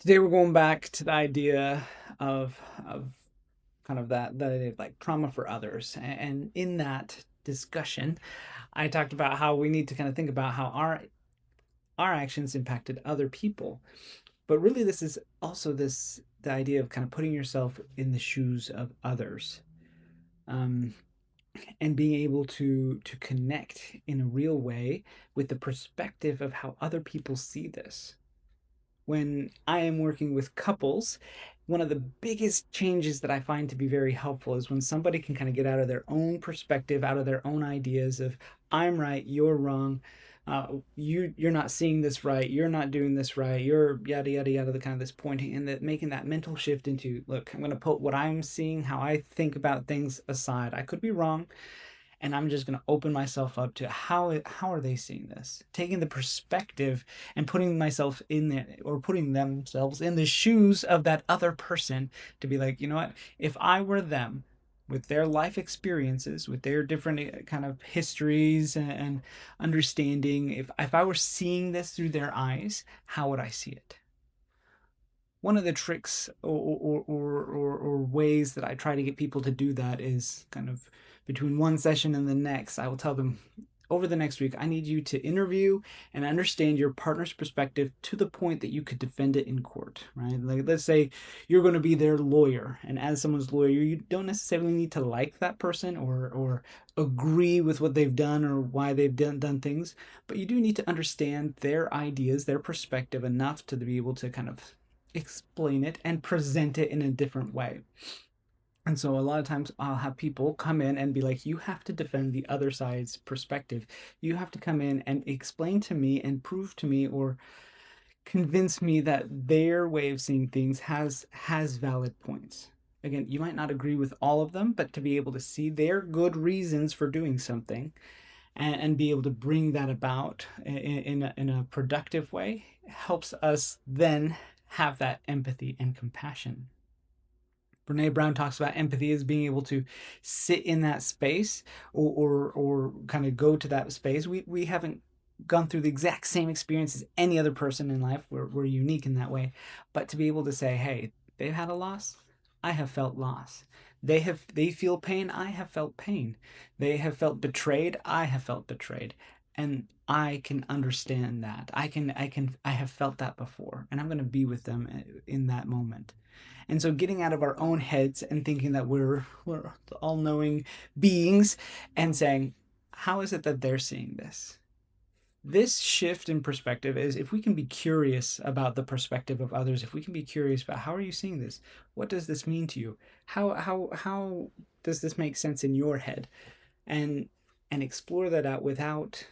Today we're going back to the idea of kind of that idea of like trauma for others. And in that discussion, I talked about how we need to kind of think about how our actions impacted other people. But really this is also the idea of kind of putting yourself in the shoes of others. Um, and being able to connect in a real way with the perspective of how other people see this. When I am working with couples, one of the biggest changes that I find to be very helpful is when somebody can kind of get out of their own perspective, out of their own ideas of I'm right, you're wrong, you're not seeing this right, you're not doing this right, you're yada yada yada, the kind of this pointing and that making that mental shift into look, I'm going to put what I'm seeing, how I think about things aside. I could be wrong, and I'm just going to open myself up to how are they seeing this? Taking the perspective and putting myself in there or putting themselves in the shoes of that other person to be like, you know what? If I were them with their life experiences, with their different kind of histories and understanding, if I were seeing this through their eyes, how would I see it? One of the tricks or ways that I try to get people to do that is kind of between one session and the next, I will tell them over the next week, I need you to interview and understand your partner's perspective to the point that you could defend it in court, right? Like, let's say you're going to be their lawyer, and as someone's lawyer, you don't necessarily need to like that person or agree with what they've done or why they've done things, but you do need to understand their ideas, their perspective enough to be able to kind of explain it and present it in a different way. And so a lot of times I'll have people come in and be like, you have to defend the other side's perspective. You have to come in and explain to me and prove to me or convince me that their way of seeing things has valid points. Again, you might not agree with all of them, but to be able to see their good reasons for doing something and be able to bring that about in a productive way helps us then have that empathy and compassion. Brene Brown talks about empathy as being able to sit in that space or kind of go to that space. We haven't gone through the exact same experience as any other person in life. We're unique in that way. But to be able to say, hey, they've had a loss, I have felt loss. They feel pain, I have felt pain. They have felt betrayed, I have felt betrayed. And I can understand that. I have felt that before. And I'm gonna be with them in that moment. And so getting out of our own heads and thinking that we're all-knowing beings and saying, how is it that they're seeing this? This shift in perspective is if we can be curious about the perspective of others, if we can be curious about how are you seeing this? What does this mean to you? How does this make sense in your head? And and explore that out without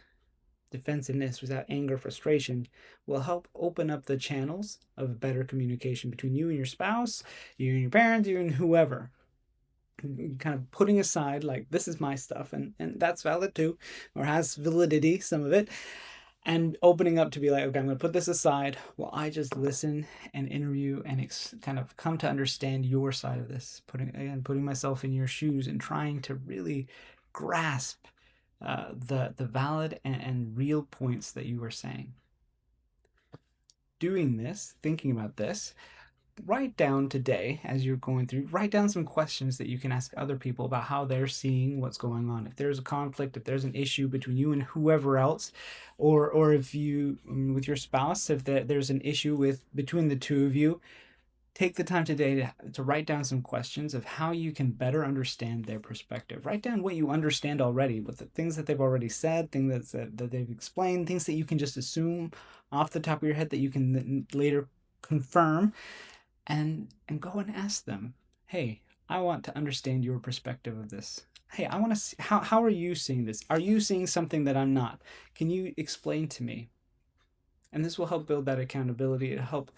defensiveness, without anger, frustration, will help open up the channels of better communication between you and your spouse, you and your parents, you and whoever. Kind of putting aside, like, this is my stuff, and that's valid too, or has validity, some of it, and opening up to be like, okay, I'm going to put this aside while I just listen and interview and kind of come to understand your side of this. Putting myself in your shoes and trying to really grasp the valid and real points that you were saying. Doing this, thinking about this, write down today as you're going through, write down some questions that you can ask other people about how they're seeing what's going on. If there's a conflict, if there's an issue between you and whoever else, or if you with your spouse, if there's an issue with between the two of you, take the time today to write down some questions of how you can better understand their perspective. Write down what you understand already, with the things that they've already said, things that they've explained, things that you can just assume off the top of your head that you can later confirm, and go and ask them, hey, I want to understand your perspective of this. Hey, I want to see how are you seeing this? Are you seeing something that I'm not? Can you explain to me? And this will help build that accountability. It'll help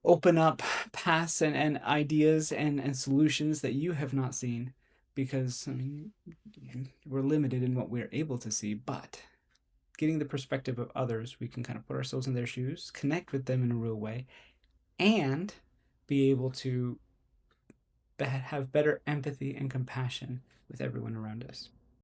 open up paths and ideas and solutions that you have not seen, because I mean, we're limited in what we're able to see, but getting the perspective of others, we can kind of put ourselves in their shoes, connect with them in a real way, and be able to have better empathy and compassion with everyone around us.